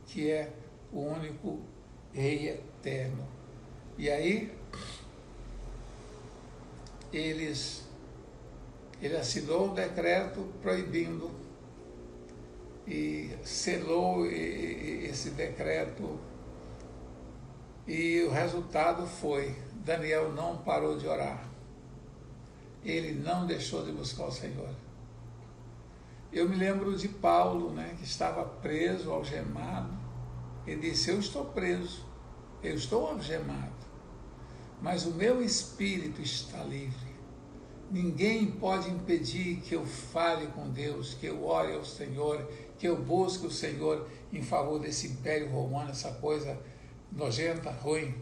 que é o único rei eterno. E aí ele assinou um decreto proibindo e selou esse decreto, e o resultado foi: Daniel não parou de orar, ele não deixou de buscar o Senhor. Eu me lembro de Paulo, que estava preso, algemado. Ele disse: eu estou preso, eu estou algemado, mas o meu espírito está livre. Ninguém pode impedir que eu fale com Deus, que eu ore ao Senhor, que eu busque o Senhor em favor desse império romano, essa coisa nojenta, ruim.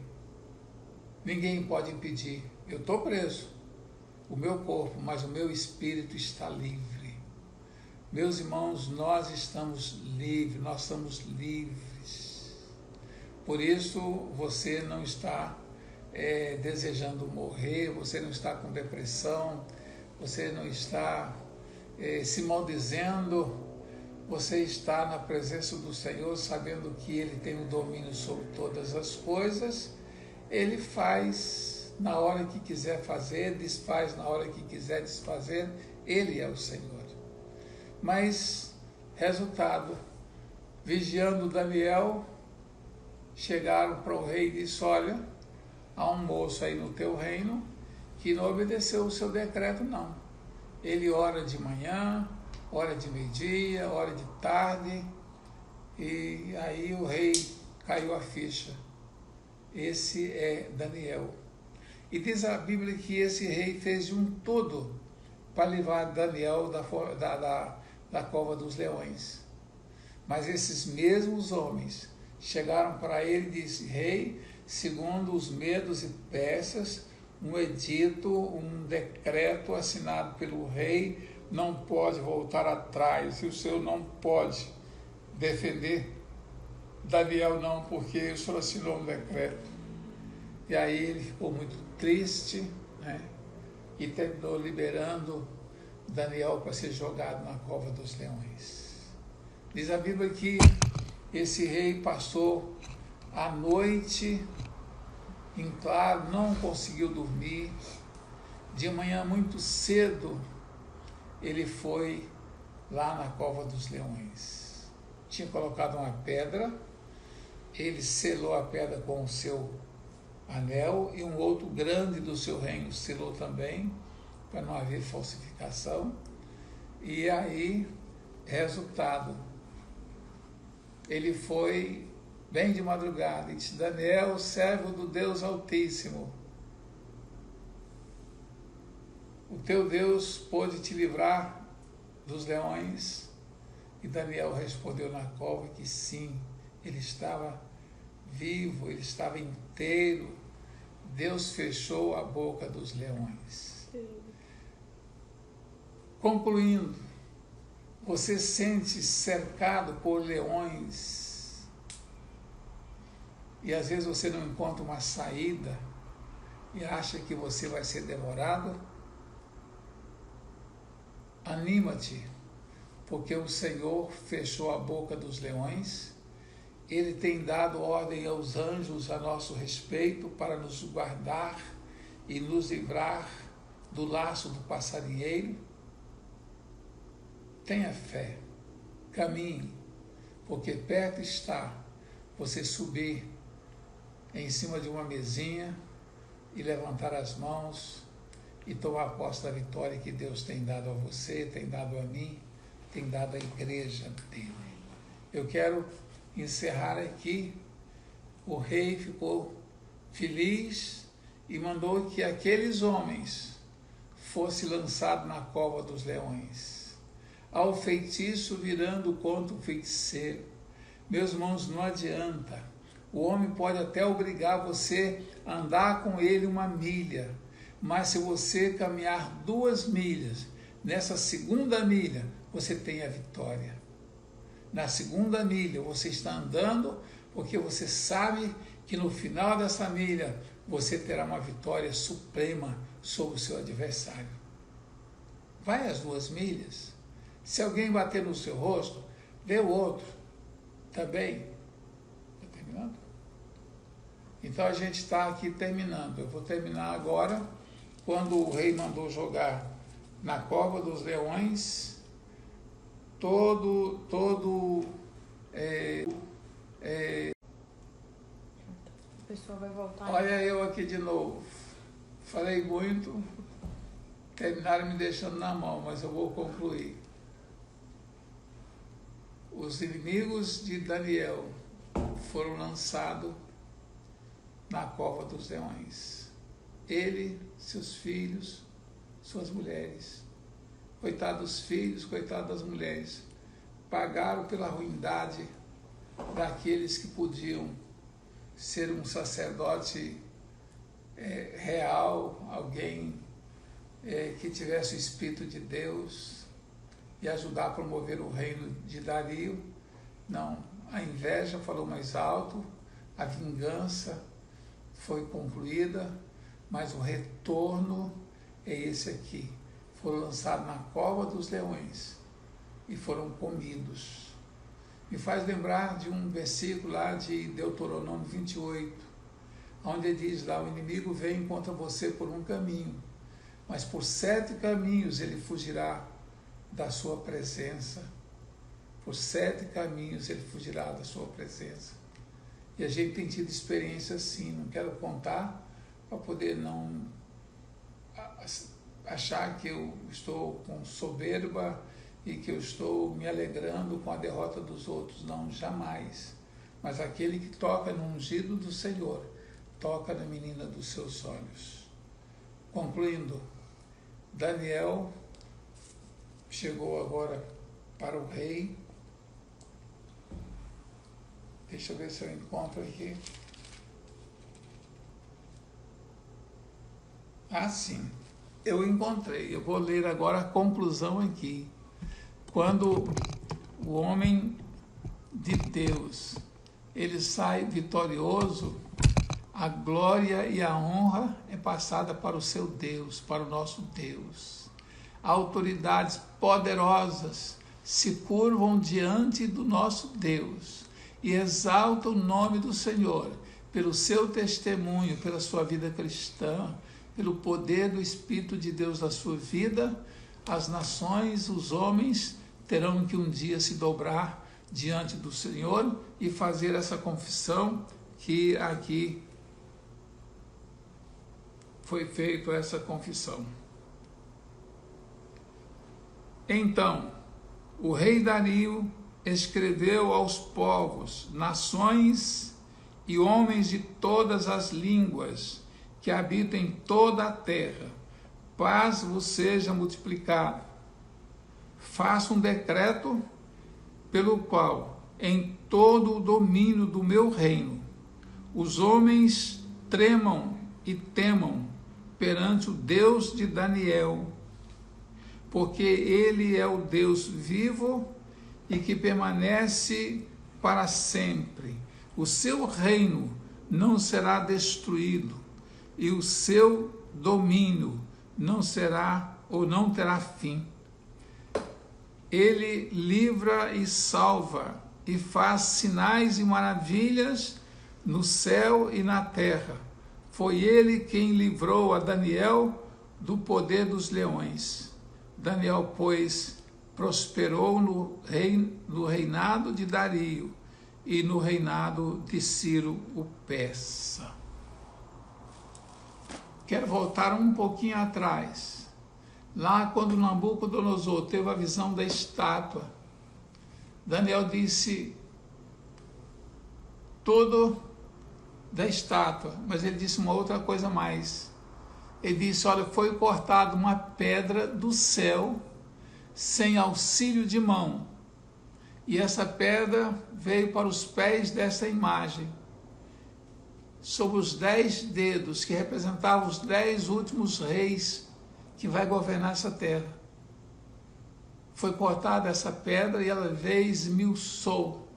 Ninguém pode impedir. Eu estou preso, o meu corpo, mas o meu espírito está livre. Meus irmãos, nós estamos livres, nós somos livres. Por isso você não está desejando morrer, você não está com depressão, você não está se maldizendo, você está na presença do Senhor, sabendo que Ele tem o domínio sobre todas as coisas. Ele faz na hora que quiser fazer, desfaz na hora que quiser desfazer. Ele é o Senhor. Mas, resultado, vigiando Daniel, chegaram para o rei e disse: olha, há um moço aí no teu reino que não obedeceu o seu decreto, não. Ele ora de manhã, ora de meio-dia, ora de tarde. E aí o rei caiu a ficha. Esse é Daniel. E diz a Bíblia que esse rei fez de um tudo para livrar Daniel da cova dos leões. Mas esses mesmos homens chegaram para ele e disseram: rei, segundo os medos e persas, um edito, um decreto assinado pelo rei não pode voltar atrás, e o senhor não pode defender Daniel não, porque o senhor assinou um decreto. E aí ele ficou muito triste, e terminou liberando Daniel para ser jogado na cova dos leões. Diz a Bíblia que esse rei passou a noite em claro, não conseguiu dormir. De manhã muito cedo ele foi lá na cova dos leões. Tinha colocado uma pedra, ele selou a pedra com o seu anel e um outro grande do seu reino selou também, para não haver falsificação. E aí, resultado, ele foi bem de madrugada e disse: Daniel, servo do Deus Altíssimo, o teu Deus pôde te livrar dos leões? E Daniel respondeu na cova que sim, ele estava vivo, ele estava inteiro. Deus fechou a boca dos leões. Concluindo, você sente cercado por leões e às vezes você não encontra uma saída e acha que você vai ser devorado? Anima-te, porque o Senhor fechou a boca dos leões. Ele tem dado ordem aos anjos a nosso respeito para nos guardar e nos livrar do laço do passarinheiro. Tenha fé, caminhe, porque perto está você subir em cima de uma mesinha e levantar as mãos e tomar posse da vitória que Deus tem dado a você, tem dado a mim, tem dado à igreja dele. Eu quero encerrar aqui. O rei ficou feliz e mandou que aqueles homens fossem lançados na cova dos leões, ao feitiço virando contra o feiticeiro. Meus irmãos, não adianta. O homem pode até obrigar você a andar com ele 1 milha, mas se você caminhar 2 milhas, nessa 2ª milha você tem a vitória. Na 2ª milha você está andando porque você sabe que no final dessa milha você terá uma vitória suprema sobre o seu adversário. Vai às 2 milhas. Se alguém bater no seu rosto, vê o outro também. Está terminando? Então a gente está aqui terminando. Eu vou terminar agora, quando o rei mandou jogar na cova dos leões todo o pessoal vai voltar. Olha eu aqui de novo. Falei muito, terminaram me deixando na mão, mas eu vou concluir. Os inimigos de Daniel foram lançados na cova dos leões. Ele, seus filhos, suas mulheres. Coitado dos filhos, coitado das mulheres, pagaram pela ruindade daqueles que podiam ser um sacerdote real, alguém que tivesse o Espírito de Deus e ajudar a promover o reino de Dario. Não, a inveja falou mais alto, a vingança foi concluída, mas o retorno é esse aqui. Foram lançados na cova dos leões e foram comidos. Me faz lembrar de um versículo lá de Deuteronômio 28, onde ele diz lá: o inimigo vem contra você por um caminho, mas por 7 caminhos ele fugirá da sua presença. Por 7 caminhos ele fugirá da sua presença. E a gente tem tido experiência assim. Não quero contar para poder não achar que eu estou com soberba e que eu estou me alegrando com a derrota dos outros. Não, jamais. Mas aquele que toca no ungido do Senhor, toca na menina dos seus olhos. Concluindo, Daniel chegou agora para o rei. Deixa eu ver se eu encontro aqui. Ah, sim. Eu encontrei. Eu vou ler agora a conclusão aqui. Quando o homem de Deus, ele sai vitorioso, A glória e a honra é passada para o seu Deus, para o nosso Deus. Autoridades poderosas se curvam diante do nosso Deus e exaltam o nome do Senhor pelo seu testemunho, pela sua vida cristã, pelo poder do Espírito de Deus na sua vida. As nações, os homens, terão que um dia se dobrar diante do Senhor e fazer essa confissão que aqui foi feita essa confissão. Então, o rei Dario escreveu aos povos, nações e homens de todas as línguas que habitam em toda a terra: paz vos seja multiplicada. Faço um decreto pelo qual, em todo o domínio do meu reino, os homens tremam e temam perante o Deus de Daniel, porque ele é o Deus vivo e que permanece para sempre. O seu reino não será destruído e o seu domínio não será ou não terá fim. Ele livra e salva e faz sinais e maravilhas no céu e na terra. Foi ele quem livrou a Daniel do poder dos leões. Daniel, pois, prosperou no reinado de Dario e no reinado de Ciro o Persa. Quero voltar um pouquinho atrás. Lá quando Nabucodonosor teve a visão da estátua, Daniel disse tudo da estátua, mas ele disse uma outra coisa mais. Ele disse, olha, foi cortada uma pedra do céu sem auxílio de mão, e essa pedra veio para os pés dessa imagem, sobre os 10 dedos que representavam os 10 últimos reis que vai governar essa terra. Foi cortada essa pedra e ela veio e esmiuçou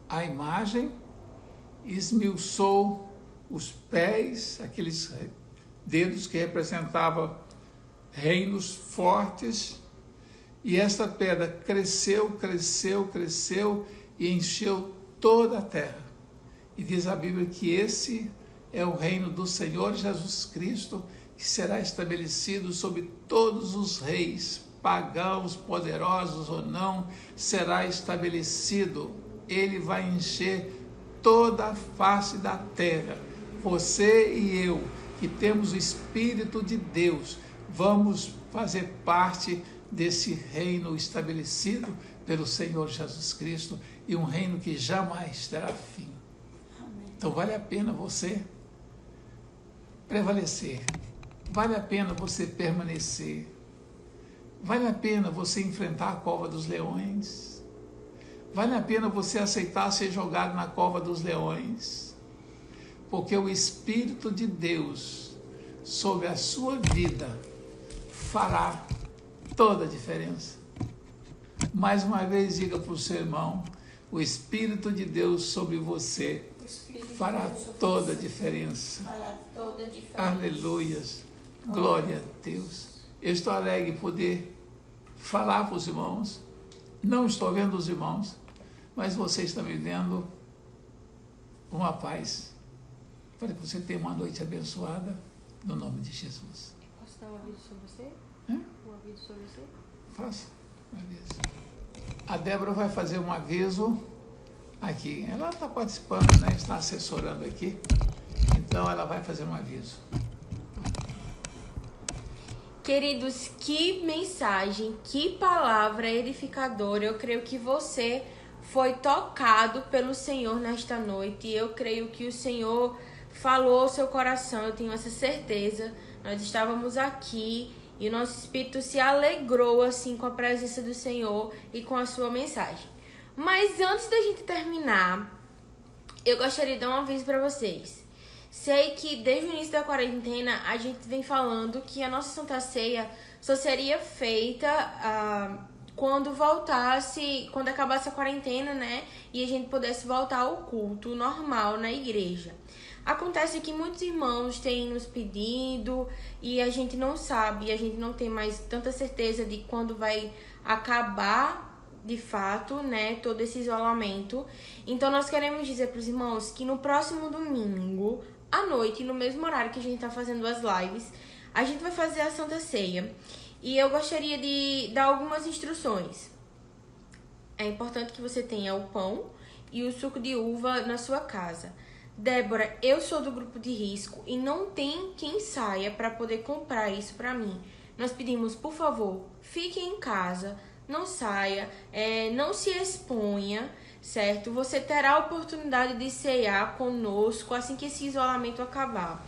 a imagem, esmiuçou os pés, aqueles dedos que representavam reinos fortes, e essa pedra cresceu, cresceu, cresceu e encheu toda a terra. E diz a Bíblia que esse é o reino do Senhor Jesus Cristo, que será estabelecido sobre todos os reis, pagãos, poderosos ou não, será estabelecido. Ele vai encher toda a face da terra. Você e eu, que temos o Espírito de Deus, vamos fazer parte desse reino estabelecido pelo Senhor Jesus Cristo, e um reino que jamais terá fim. Então vale a pena você prevalecer, vale a pena você permanecer, vale a pena você enfrentar a cova dos leões, vale a pena você aceitar ser jogado na cova dos leões, porque o Espírito de Deus sobre a sua vida fará toda a diferença. Mais uma vez diga para o seu irmão, o Espírito de Deus sobre você fará toda a diferença. Aleluias. Glória a Deus. Eu estou alegre em poder falar para os irmãos. Não estou vendo os irmãos, mas você está me vendo uma paz. Para que você tenha uma noite abençoada, no nome de Jesus. Posso dar um aviso sobre você? Um aviso sobre você? Faça um aviso. A Débora vai fazer um aviso aqui. Ela está participando, né? Está assessorando aqui. Então ela vai fazer um aviso. Queridos, que mensagem, que palavra edificadora. Eu creio que você foi tocado pelo Senhor nesta noite. Eu creio que o Senhor falou ao seu coração, eu tenho essa certeza. Nós estávamos aqui e o nosso espírito se alegrou assim com a presença do Senhor e com a sua mensagem. Mas antes da gente terminar, eu gostaria de dar um aviso para vocês. Sei que desde o início da quarentena a gente vem falando que a nossa Santa Ceia só seria feita quando acabasse a quarentena, né? E a gente pudesse voltar ao culto normal na igreja. Acontece que muitos irmãos têm nos pedido e a gente não sabe, a gente não tem mais tanta certeza de quando vai acabar de fato, né, todo esse isolamento. Então nós queremos dizer para os irmãos que no próximo domingo, à noite, no mesmo horário que a gente está fazendo as lives, a gente vai fazer a Santa Ceia. E eu gostaria de dar algumas instruções. É importante que você tenha o pão e o suco de uva na sua casa. Débora, eu sou do grupo de risco e não tem quem saia para poder comprar isso para mim. Nós pedimos, por favor, fique em casa, não saia, não se exponha, certo? Você terá a oportunidade de ceiar conosco assim que esse isolamento acabar.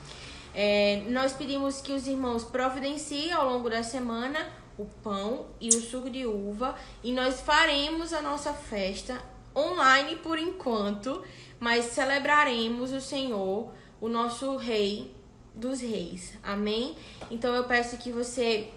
Nós pedimos que os irmãos providenciem ao longo da semana o pão e o suco de uva e nós faremos a nossa festa online por enquanto, mas celebraremos o Senhor, o nosso Rei dos Reis. Amém? Então eu peço que você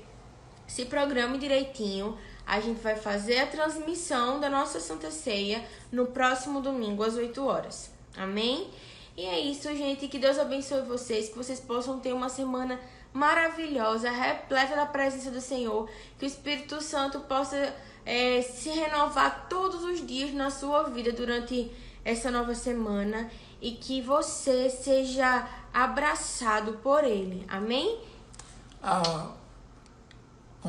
se programe direitinho. A gente vai fazer a transmissão da nossa Santa Ceia no próximo domingo às 8 horas. Amém? E é isso, gente. Que Deus abençoe vocês, que vocês possam ter uma semana maravilhosa, repleta da presença do Senhor, que o Espírito Santo possa se renovar todos os dias na sua vida durante essa nova semana e que você seja abraçado por Ele. Amém?